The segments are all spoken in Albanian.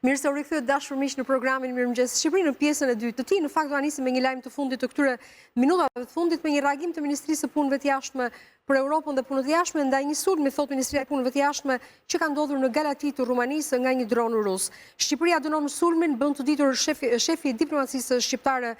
Mirë se u rikthyet dashur miq në programin Mirëmëngjes Shqipëri në pjesën e dytë të tij. Në fakt do nisim me një lajm të fundit të këtyre minutave të fundit me një reagim të Ministrisë së Punëve të Jashtme për Europën dhe punët e jashtme ndaj një sulmi, thot Ministria e Punëve të Jashtme, që ka ndodhur në Galati të Rumanisë nga një dron rus. Shqipëria dënon sulmin, bën të ditur shefi i diplomacisë shqiptare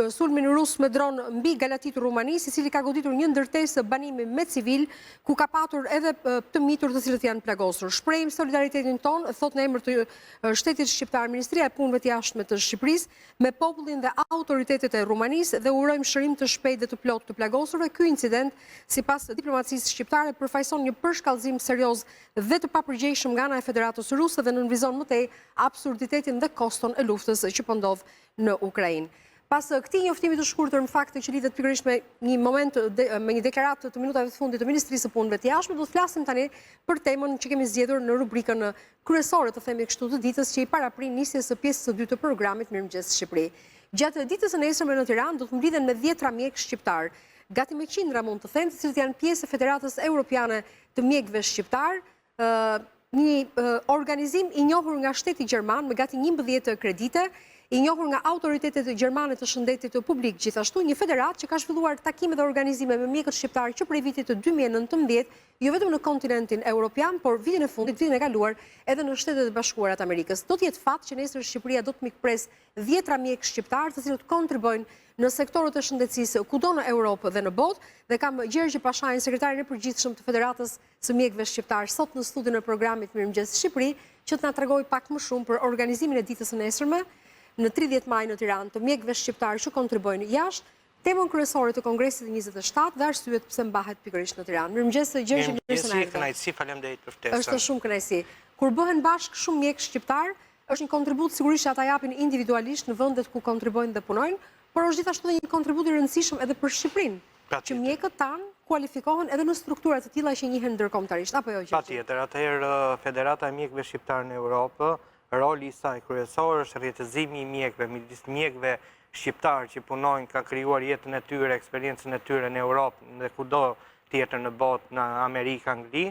sulmin rus me dron mbi Galati të Rumanisë, i cili ka goditur një ndërtesë banimi me civil, ku ka patur edhe të mitur të cilët janë plagosur. Shprehim solidaritetin ton, thot në emër të shtetit shqiptar, Ministria e Punëve të Jashtme të Shqipërisë, me popullin dhe autoritetet e Rumanisë dhe urojmë shërim të shpejtë dhe të plotë të plagosurve. Ky incident, sipas diplomacisë shqiptare, përfaqëson një përshkallëzim serioz dhe të papërgjegjshëm nga ana e Federatës Ruse dhe nënvizon më tej absurditetin dhe koston e luftës që po ndodh në Ukrainë. Pas këtij njoftimi të shkurtër në fakt që lidhet pikërisht me një moment me një deklaratë të minutave të fundit të Ministrisë së Punëve të Jashtme, do të flasim tani për temën që kemi zgjedhur në rubrikën kryesore të themi kështu të ditës, që i paraprin nisjes së pjesës së dytë të programit Mirëmëngjes Shqipëri. Gjatë ditës së nesërme në Tiranë do të mblidhen me 10 mjek shqiptar, gati me qindra mund të them, të cilët janë pjesë e Federatës Europiane të Mjekëve Shqiptar, një organizim i njohur nga shteti gjerman me gati 11 kredite, i njohur nga autoritetet gjermane të shëndetit të publik, gjithashtu një federat që ka zhvilluar takime dhe organizime me mjekët shqiptar që prej vitit të 2019, jo vetëm në kontinentin europian, por vitin e fundit, vitin e kaluar, edhe në Shtetet e Bashkuara të Amerikës. Do të jetë fat që nesër Shqipëria do të mikpres 10 mjek shqiptar, të cilët kontribojnë në sektorët e shëndetësisë kudo në Europë dhe në botë, dhe kam Gjergj Pashajin, sekretarin e përgjithshëm të Federatës së Mjekëve Shqiptar, sot në studion e programit Mirëmëngjes Shqipëri, që të na tregoj pak më shumë për organizimin e ditës së nesërme në 30 maj në Tiranë të mjekëve shqiptar që kontribojnë jashtë, temën kryesore të Kongresit të 27 dhe arsyet pse mbahet pikërisht në Tiranë. Mirëmëngjes Gjergj. Kënaqësi, faleminderit për ftesën. Është shumë kënaqësi. Kur bëhen bashkë shumë mjekë shqiptar, është një kontribut sigurisht që ata japin individualisht në vendet ku kontribojnë dhe punojnë, por është gjithashtu edhe një kontribut i rëndësishëm edhe për Shqipërinë, që mjekët tanë kualifikohen edhe në struktura të tilla që njihen ndërkombëtarisht, apo jo Gjergj? Patjetër, atëherë Federata e Mjekëve Shqiptar në Europë, roli i saj kryesor është rrjetëzimi i mjekëve, midis mjekëve shqiptar që punojnë, kanë krijuar jetën e tyre, eksperiencën e tyre në Europë dhe kudo tjetër në botë, në Amerikë, Angli,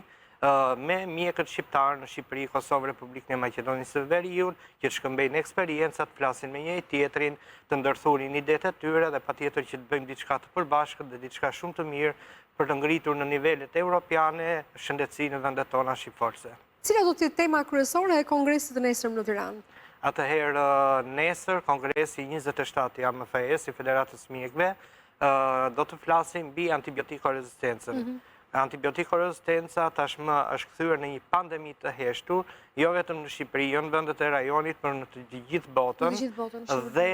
me mjekët shqiptar në Shqipëri, Kosovë, Republikën e Maqedonisë së Veriut, që shkëmbejnë eksperjencat, flasin me njëri tjetrin, të ndërthurin idetë e tyre dhe patjetër që të bëjmë diçka të përbashkët dhe diçka shumë të mirë për të ngritur në nivelet europiane shëndetësinë në vendet tona shqiptarëse. Cila do të jetë tema kryesore e Kongresit të nesërm në Tiranë? Atëherë nesër, Kongresi 27 i AMFS, i Federatës Mjekëve, do të flasim mbi antibiotikorezistencën. Antibiotikorezistenca tashmë është kthyer në një pandemi të heshtur, jo vetëm në Shqipëri, jo në vendet e rajonit, por në të gjithë botën, dhe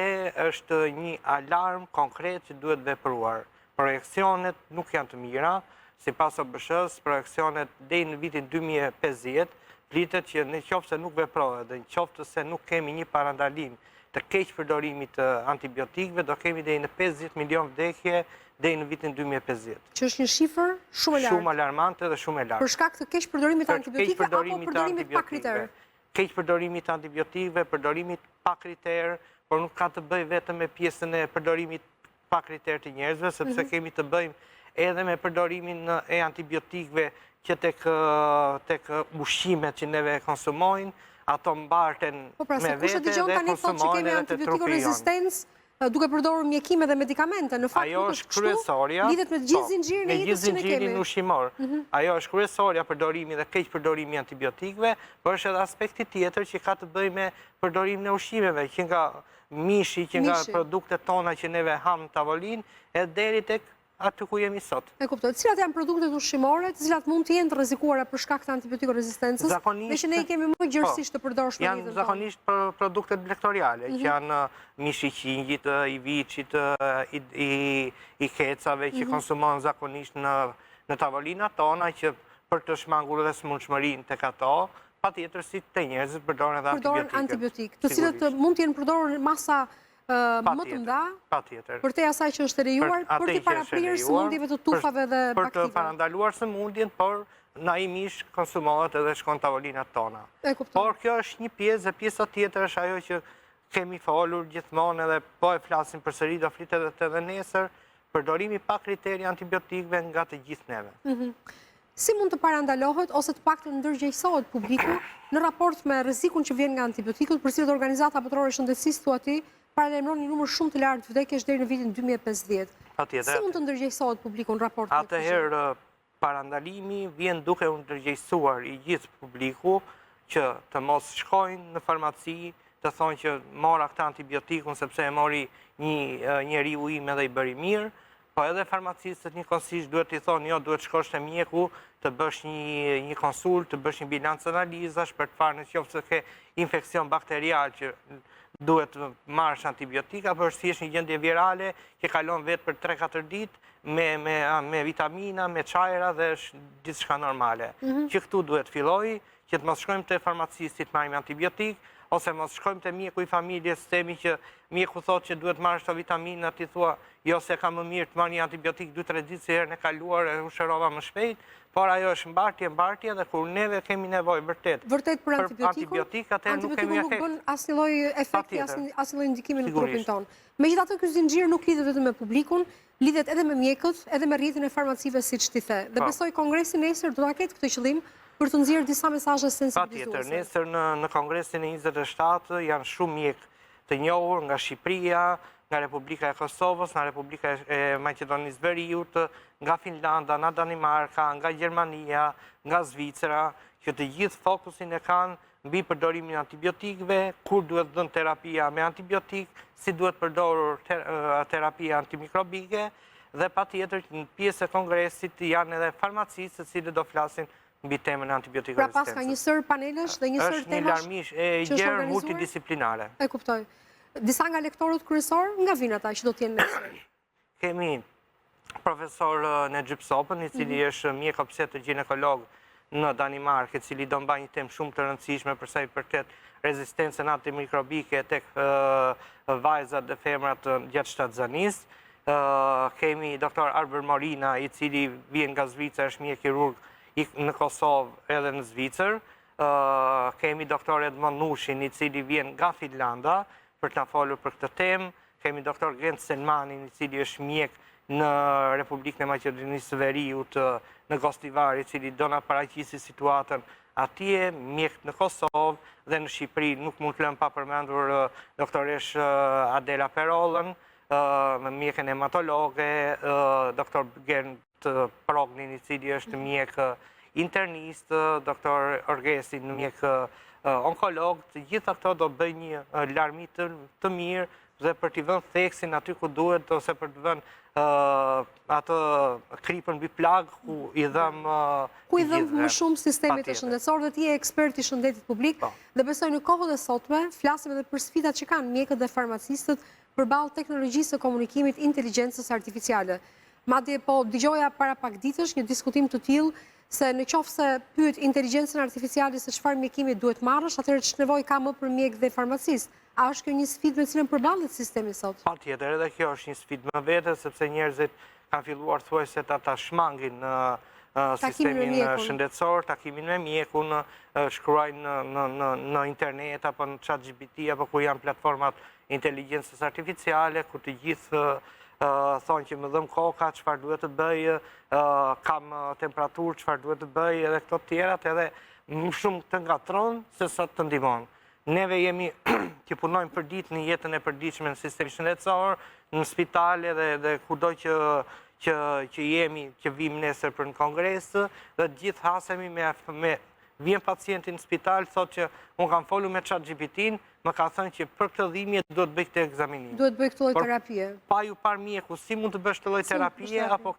është një alarm konkret që duhet vepruar. Projekcionet nuk janë të mira. Sipas OBSH-s, projekcionet deri në vitin 2050 flitet që në qoftë se nuk veprohet dhe në qoftë se nuk kemi një parandalim të keq përdorimit të antibiotikëve, do kemi deri në 50 milion vdekje deri në vitin 2050. Që është një shifër shumë e lartë. Shumë alarmante dhe shumë e lartë. Për shkak të keq përdorimit të antibiotikëve apo përdorimit pa kriter? Keq përdorimit të antibiotikëve, përdorimit pa kriter, por nuk ka të bëjë vetëm me pjesën e përdorimit pa kriter të njerëzve, sepse kemi të bëjmë edhe me përdorimin e antibiotikëve që tek ushqimet që neve konsumojnë, ato mbarten me vete dhe konsumojnë edhe të trupi jonë. Duke përdorur mjekime dhe medikamente, në fakt nuk është kështu, lidhet me gjithë zinxhirin e jetës që ne kemi. Ushqimor. Ajo është kryesorja përdorimi dhe keq përdorimi i antibiotikëve, por është edhe aspekti tjetër që ka të bëjë me përdorimin e ushqimeve, që nga mishi, që nga produktet tona që neve ham në tavolinë, e deri tek aty ku jemi sot. E kuptoj. Cilat janë produktet ushqimore, të cilat mund të jenë të rrezikuara për shkak të antibiotikorezistencës, dhe që ne i kemi më gjërësisht të përdorshme në jetën tonë? Janë zakonisht produktet vektoriale, që janë mishi i qingjit, i viçit, i kecave që konsumohen zakonisht në tavolinat tona, që për të shmangur dhe smundshmërinë tek ato, patjetër si të njerëzit përdoren edhe antibiotikë, të cilët mund të jenë përdorur masa më të mda, për te asaj që është lejuar, për të paraprirë sëmundjeve të tufave dhe baktive. Për të parandaluar sëmundjen, por na i mish konsumohet edhe shkon tavolinat tona. Por kjo është një pjesë, dhe pjesa tjetër është ajo që kemi folur gjithmonë edhe po e flasim përsëri, do flitet edhe nesër, përdorimi pa kriteri antibiotikëve nga të gjithë neve. si mund të parandalohet ose të paktën ndërgjegjësohet publiku në raport me rrezikun që vjen nga antibiotikët, për cilët Organizata Botërore e Shëndetësisë thuati paralajmëron një numër shumë të lartë vdekjesh deri në vitin 2050. Si mund të ndërgjegjësohet publiku në raport me këtë? Atëherë parandalimi vjen duke u ndërgjegjësuar i gjithë publiku që të mos shkojnë në farmaci, të thonë që mora këtë antibiotikun sepse e mori një njeriu im edhe i bëri mirë, po edhe farmacistët njëkohësisht duhet t'i thonë, jo, duhet shkosh te mjeku, të bësh një konsult, të bësh një bilancë analizash për të parë nëse se ke infekcion bakterial që duhet të marrësh antibiotika, apo është thjesht një gjendje virale që kalon vetë për 3-4 ditë me vitamina, me çajra dhe është gjithçka normale. Që këtu duhet filloj, që të mos shkojmë te farmacisti të marrim antibiotik, ose mos shkojmë te mjeku i familjes, temi që mjeku thotë që duhet marrësh këto vitamina, ti thua, jo se ka më mirë të marr një antibiotik 2-3 ditë se herën e kaluar e u shërova më shpejt, por ajo është mbartje dhe kur neve kemi nevojë vërtet për antibiotik, atëherë nuk kemi efekt. Nuk bën asnjë lloj efekti, asnjë lloj ndikimi në trupin tonë. Megjithatë, ky zinxhir nuk lidhet vetëm me publikun, lidhet edhe me mjekët, edhe me rrjetin e farmacive siç ti the. Dhe besoj kongresi nesër do ta ketë këtë qëllim për të nxjerrë disa mesazhe sensibilizuese. Patjetër, nesër në kongresin e 27 janë shumë mjek të njohur nga Shqipëria, nga Republika e Kosovës, nga Republika e Maqedonisë Veriut, nga Finlanda, nga Danimarka, nga Gjermania, nga Zvicra, që të gjithë fokusin e kanë mbi përdorimin e antibiotikëve, kur duhet dhënë terapia me antibiotik, si duhet përdorur terapia antimikrobike, dhe patjetër në pjesë e kongresit janë edhe farmacistët të cilët do flasin mbi temën e antibiotikorezistencës. Pra pas ka një sër panelesh dhe një sër temash. Është një larmish e gjerë multidisciplinare. E kuptoj. Disa nga lektorët kryesor nga vinë ata që do të jenë nesër. Kemi profesor Necip Sopën, i cili është mjek obstetër ginekolog në Danimarkë, i cili do mbajë një temë shumë të rëndësishme për sa i përket rezistencën antimikrobike tek vajzat dhe femrat gjatë shtatzanisë. Kemi doktor Arber Morina, i cili vjen nga Zvicra, është mjek kirurg në Kosovë edhe në Zvicër. Kemi doktor Edmond Nushin, i cili vjen nga Finlanda për të na folur për këtë temë. Kemi doktor Gent Selmanin, i cili është mjek në Republikën e Maqedonisë së Veriut, në Gostivar, i cili do na paraqisi situatën atje, mjek në Kosovë dhe në Shqipëri. Nuk mund të lëm pa përmendur doktoresh Adela Perollën, mjekën hematologe, doktor Gerd Prognin, i cili është mjek internist, doktor Orgesin, mjek onkolog. Të gjitha këto do bëjnë një larmi të mirë dhe për t'i vënë theksin aty ku duhet, ose për t'i vënë atë kripën mbi plag ku i dhëm më shumë sistemit të shëndetësor dhe ti je ekspert i shëndetit publik dhe besoj në kohët e sotme flasim edhe për sfidat që kanë mjekët dhe farmacistët përballë teknologjisë së komunikimit, inteligjencës artificiale. Madje po dëgjoja para pak ditësh një diskutim të tillë se në qoftë se pyet inteligjencën artificiale se çfarë mjekimi duhet marrësh, atëherë ç'nevojë ka më për mjek dhe farmacist. A është kjo një sfidë me cilën përballet sistemi sot? Patjetër, edhe kjo është një sfidë më vete, sepse njerëzit kanë filluar thuajse ta shmangin sistemin shëndetësor, takimin me mjekun, shkruajnë në internet apo në ChatGPT apo ku janë platformat inteligjencës artificiale, ku të gjithë thonë që më dhëm koka, çfarë duhet të bëj, kam temperaturë, çfarë duhet të bëj, edhe këto tjerat, edhe më shumë të ngatron se sa të ndihmon. Neve jemi që punojmë për ditë në jetën e përditshme në sistemin shëndetësor, në spitale dhe kudo që jemi, që vim nesër për në kongres, dhe gjithë hasemi me vjen pacienti në spital, thot që unë kam folu me ChatGPT-n, më ka thënë që për këtë dhimbje duhet bëj këtë ekzaminim. Duhet bëj këtë lloj terapie. Pa ju parë mjeku, si mund të bësh këtë lloj terapie, apo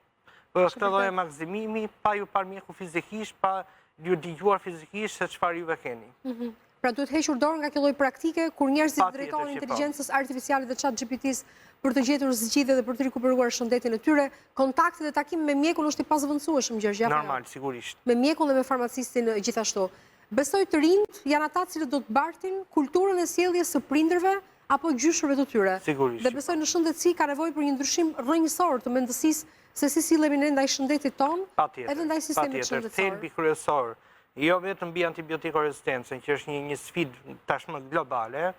këtë lloj maksimimi, pa ju parë mjeku fizikisht, pa ju dëgjuar fizikisht se çfarë juve keni. Pra duhet hequr dorë nga kjo lloj praktike, kur njerëzit drejtohen inteligjencës artificiale dhe ChatGPT-s për të gjetur zgjidhje dhe për të rikuperuar shëndetin e tyre, kontakti dhe takimi me mjekun është i pazëvendësueshëm, Gjergj. Normal, sigurisht. Me mjekun dhe me farmacistin gjithashtu. Besoj të rinjt janë ata cilët do të bartin kulturën e sjelljes së prindërve apo gjyshërve të tyre. Sigurisht. Dhe besoj në shëndetësi ka nevojë për një ndryshim rrënjësor të mendësisë se si sillemi ne ndaj shëndetit ton, edhe ndaj sistemit shëndetësor. Thelbi kryesor, jo vetëm mbi antibiotikorezistencën, që është një sfidë tashmë globale,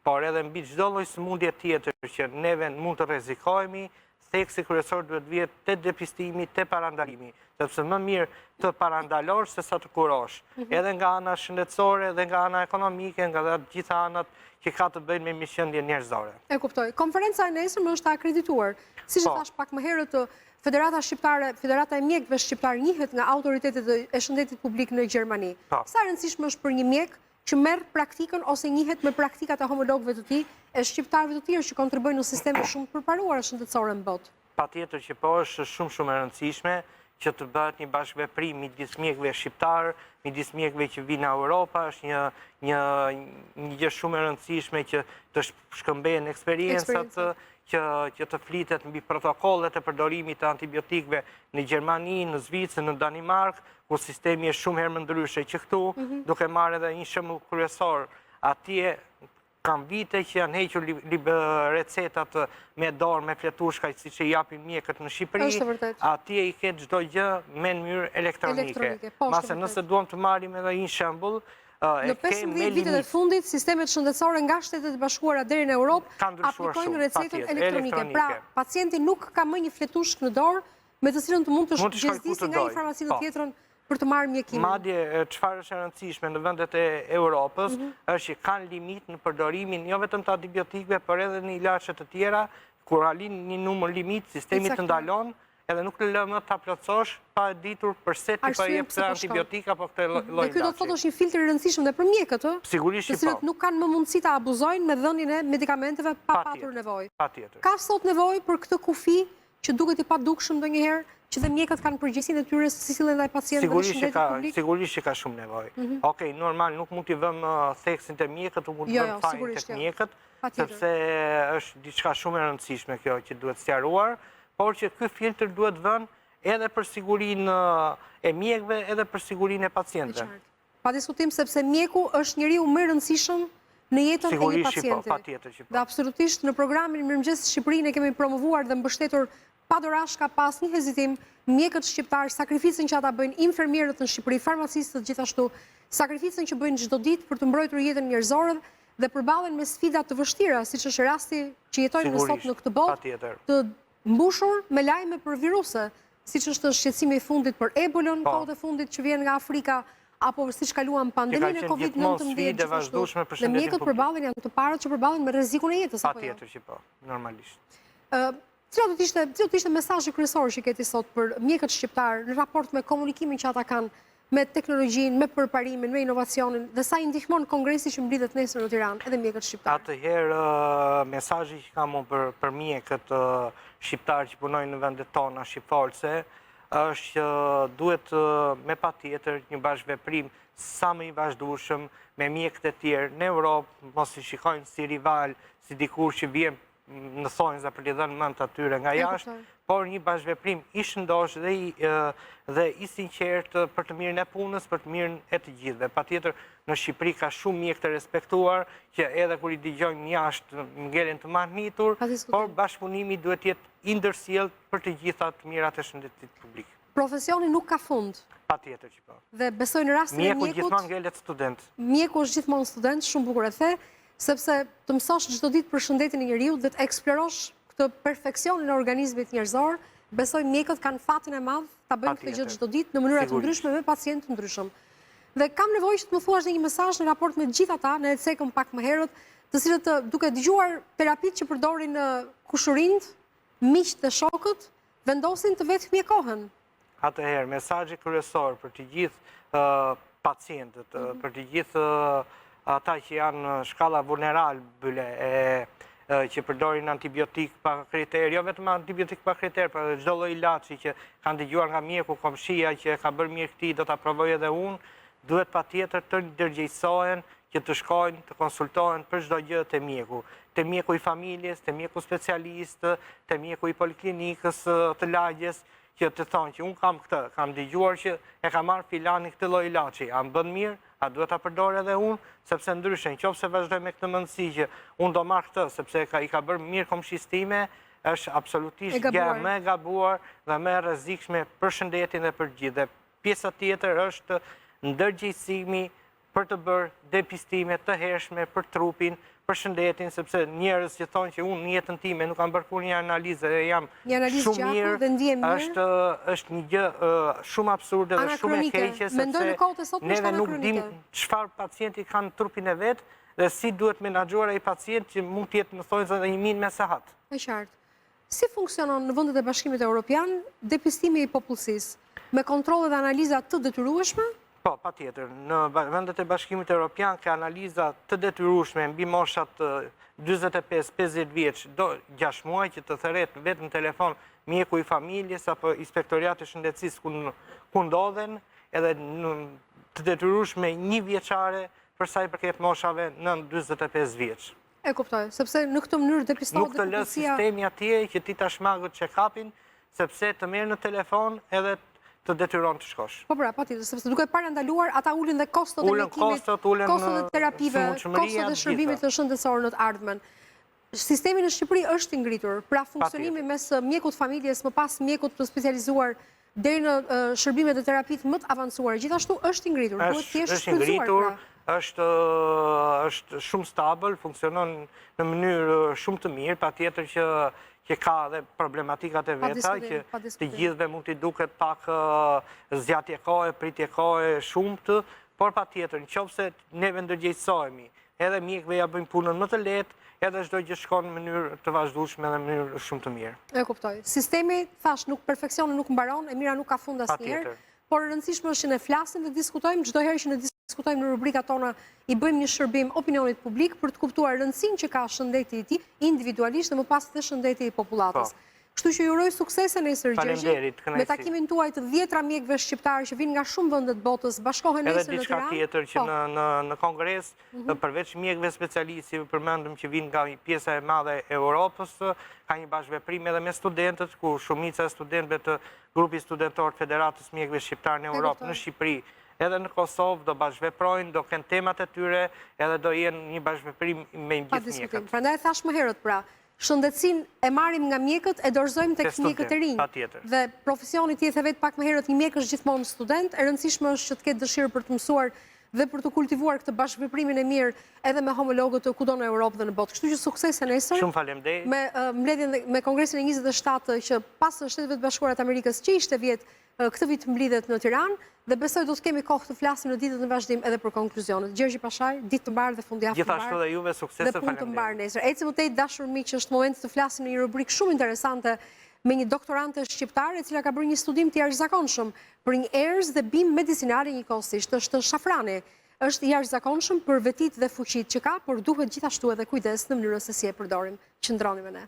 por edhe mbi çdo lloj sëmundje tjetër që neve mund të rrezikohemi, theksi kryesor duhet vjet te depistimi, te parandalimi, sepse më mirë të parandalosh se sa të kurosh. Edhe nga ana shëndetësore, edhe nga ana ekonomike, nga të gjitha anat që ka të bëjnë me mishëndje njerëzore. E kuptoj. Konferenca e nesërme është akredituar. Siç e thash pak më herët, Federata Shqiptare, Federata e Mjekëve Shqiptar njihet nga autoritetet e shëndetit publik në Gjermani. Sa rëndësishme është për një mjek që merr praktikën ose njihet me praktikat e homologëve të tij, e shqiptarëve të tjerë që kontribuojnë në sisteme shumë të përparuara shëndetësore në botë? Patjetër që po, është shumë e rëndësishme që të bëhet një bashkëveprim midis mjekëve shqiptar, midis mjekëve që vinë nga Europa, është një gjë shumë e rëndësishme që të shkëmbehen eksperjencat, që të flitet mbi protokollet e përdorimit të antibiotikëve në Gjermani, në Zvicër, në Danimark, ku sistemi është shumë herë më ndryshe që këtu, duke marrë edhe një shembull kryesor, atje kanë vite që janë hequr recetat me dorë, me fletushka, si që japin mjekët në Shqipëri, atje i ketë çdo gjë me në mënyrë elektronike. Mase nëse duam të marrim edhe një shembull, në 15 vitet e fundit, sistemet shëndetësore nga Shtetet e Bashkuara deri në Europë aplikojnë recetën elektronike. Pra, pacienti nuk ka më një fletushkë në dorë, me të cilën të mund të zgjidhësisë nga një farmaci në tjetrën për të marrë mjekimin. Madje çfarë është e rëndësishme në vendet e Europës është që kanë limit në përdorimin jo vetëm të antibiotikëve, por edhe në ilaçe të tjera, kur alin një numër limit, sistemi të ndalon, edhe nuk lë më ta plotësosh pa e ditur përse ti po jep këtë antibiotika apo këtë lloj ilaçi. Dhe ky do të thotë është një filtr i rëndësishëm dhe për mjekët, Sigurisht që po. Të cilët nuk kanë më mundësi ta abuzojnë me dhënien e medikamenteve pa patur nevojë. Patjetër. Ka sot nevojë për këtë kufi që duket i padukshëm ndonjëherë, që dhe mjekët kanë përgjegjësinë e tyre se si sillen ndaj pacientëve në shëndetin publik? Sigurisht që ka shumë nevojë. Okej, normal, nuk mund t'i vëmë theksin te mjekët, nuk mund t'i vëmë fajin tek mjekët, sepse është diçka shumë e rëndësishme kjo që duhet sqaruar, por që ky filtr duhet vënë edhe për sigurinë e mjekëve, edhe për sigurinë e pacientëve. Pa diskutim, sepse mjeku është njeriu më i rëndësishëm në jetën e një pacienti. Dhe absolutisht në programin Mirëmëngjes Shqipërinë e kemi promovuar dhe mbështetur pa dorashka, pas një hezitim, mjekët shqiptarë, sakrificën që ata bëjnë, infermierët në Shqipëri, farmacistët gjithashtu, sakrificën që bëjnë çdo ditë për të mbrojtur jetën njerëzore dhe përballen me sfida të vështira, siç është rasti që jetojmë në sot në këtë botë, të mbushur me lajme për viruse, siç është shqetësimi i fundit për ebolën, kohët e fundit që vjen nga Afrika, apo siç kaluam pandeminë e COVID-19 gjithashtu. Dhe mjekët përballen, janë të parët që përballen me rrezikun e jetës. Patjetër që po, normalisht. Cilat do të ishte mesazhi kryesor që keti sot për mjekët shqiptar në raport me komunikimin që ata kanë me teknologjinë, me përparimin, me inovacionin, dhe sa i ndihmon kongresi që mblidhet nesër në Tiranë, edhe mjekët shqiptar? Atëherë, mesazhi që kam unë për mjekët shqiptar që punojnë në vendet tona shqiptarëse është që duhet me patjetër një bashkëveprim sa më i vazhdueshëm me mjekët e tjerë në Europë, mos i shikojnë si rival, si dikur që vjen në thonjza për t'i dhënë mend atyre nga jashtë, por një bashkëveprim i shëndosh dhe i sinqert për të mirën e punës, për të mirën e të gjithëve. Patjetër në Shqipëri ka shumë mjekë të respektuar që edhe kur i dëgjojnë jashtë ngelen të mahnitur, por bashkëpunimi duhet të jetë i ndërsjellë për të gjitha të mirat e shëndetit publik. Profesioni nuk ka fund. Patjetër që po. Dhe besoj në rastin e mjeku gjithmonë ngelet student. Mjeku është gjithmonë student, shumë bukur e the, sepse të mësosh çdo ditë për shëndetin e njeriut dhe të eksplorosh këtë perfeksionin e organizmit njerëzor, besoj mjekët kanë fatin e madh ta bëjnë këtë gjë çdo ditë në mënyra të ndryshme me pacientë të ndryshëm. Dhe kam nevojë që të më thuash një mesazh në raport me të gjithë ata, ne e cekëm pak më herët, të cilët duke dëgjuar terapitë që përdorin kushërinjt, miqtë dhe shokët, vendosin të vetë mjekohen. Atëherë, mesazhi kryesor për të gjithë pacientët, për të gjithë ata që janë shkalla vulnerabile që përdorin antibiotik pa kriter, jo vetëm antibiotik pa kriter, por çdo lloj ilaçi që kanë dëgjuar nga mjeku, komshia që ka bërë mirë këtij, do ta provoj edhe unë, duhet patjetër të ndërgjegjësohen, që të shkojnë, të konsultohen për çdo gjë te mjeku. Te mjeku i familjes, te mjeku specialist, te mjeku i poliklinikës të lagjes, që të thonë që unë kam këtë, kam dëgjuar që e ka marrë filani këtë lloj ilaçi, a më bën mirë, a duhet ta përdor edhe unë, sepse ndryshe nëse vazhdoj me këtë mendësi që unë do marr këtë sepse i ka bërë mirë komshisë time, është absolutisht gjë më e gabuar dhe më e rrezikshme për shëndetin dhe për gjithë. Dhe pjesa tjetër është ndërgjegjësimi për të bërë depistime të hershme për trupin, përshëndetin, sepse njerëz që thonë që unë në jetën time nuk kam bërë kur një analizë dhe jam shumë mirë, është një gjë shumë absurde dhe shumë e keqe, sepse neve nuk dim çfarë pacienti ka në trupin e vet dhe si duhet menaxhuar ai pacient që mund të jetë në thonjza dhe 1000 me sahat. E qartë. Si funksionon në vendet e Bashkimit Evropian depistimi i popullsisë me kontrolle dhe analiza të detyrueshme? Po, patjetër. Në vendet e Bashkimit Evropian ka analiza të detyrueshme mbi moshat 45-50 vjeç do 6 muaj që të thërret vetëm në telefon mjeku i familjes apo inspektoriati i shëndetësisë ku ndodhen, edhe të detyrueshme 1 vjeçare për sa i përket moshave nën 45 vjeç. E kuptoj, sepse në këtë mënyrë depistohet nuk të lë sistemi atje që ti ta shmangët check-upin, sepse të merr në telefon edhe të detyron të shkosh. Po pra, patjetër, sepse duke parandaluar, ata ulin dhe kostot e mjekimit, kostot e terapive, kostot e shërbimit të shëndetësor në të ardhmen. Sistemi në Shqipëri është i ngritur, pra funksionimi mes mjekut familjes, më pas mjekut të specializuar deri në shërbimet e terapit më të avancuar, gjithashtu është i ngritur, duhet thjesht shpenzuar. Është shumë stabil, funksionon në mënyrë shumë të mirë, patjetër që ka dhe problematikat e veta, që të gjithëve mund t'i duket pak zgjatje kohe, pritje kohe shumët, por patjetër, nëse neve ndërgjegjësohemi, edhe mjekëve ja bëjmë punën më të lehtë, edhe çdo gjë shkon në mënyrë të vazhdueshme dhe në mënyrë shumë të mirë. E kuptoj. Sistemi, thash, perfeksioni nuk mbaron, e mira nuk ka fund asnjëherë, por e rëndësishme është që ne flasim dhe diskutojmë, çdo herë që ne diskutojmë në rubrikat tona, i bëjmë një shërbim opinionit publik për të kuptuar rëndësinë që ka shëndeti i tij individualisht dhe më pas dhe shëndeti i popullatës. Kështu që ju uroj suksese nesër Gjergji, me takimin tuaj të 10 mjekëve shqiptarë që vinë nga shumë vende të botës, bashkohen nesër në Tiranë. Edhe diçka tjetër që në kongres, përveç mjekëve specialistë, përmendëm që vinë nga pjesa e madhe e Europës, ka një bashkëveprim edhe me studentët, ku shumica e studentëve të grupi studentor të Federatës Mjekëve Shqiptarë në Europë në Shqipëri, edhe në Kosovë do bashkëveprojnë, do kenë temat e tyre, edhe do jenë një bashkëveprim me gjithë mjekët. Prandaj thash më herët pra, shëndetësinë e marrim nga mjekët, e dorëzojmë tek mjekët e rinj. Dhe profesioni ti e the vetë pak më herët, një mjek është gjithmonë student, e rëndësishme është që të ketë dëshirë për të mësuar dhe për të kultivuar këtë bashkëveprimin e mirë edhe me homologët të kudo në Europë dhe në botë. Kështu që suksese nesër. Shumë faleminderit. Me mbledhjen me Kongresin e 27 që pas Shtetet të Bashkuara të Amerikës që ishte vjet këtë vit mblidhet në Tiranë dhe besoj do të kemi kohë të flasim në ditët në vazhdim edhe për konkluzionet. Gjergji Pashaj, ditë të mbarë dhe fundjavë të mbarë. Gjithashtu dhe juve sukses dhe punë të mbarë nesër. Ecim tej dashur miq, është momenti të flasim në një rubrikë shumë interesante me një doktorante shqiptare e cila ka bërë një studim të jashtëzakonshëm për një erëz dhe bim medicinale njëkohësisht. Është shafrani. Është i jashtëzakonshëm për vetit dhe fuqitë që ka, por duhet gjithashtu edhe kujdes në mënyrën se si e përdorim. Qëndroni me ne.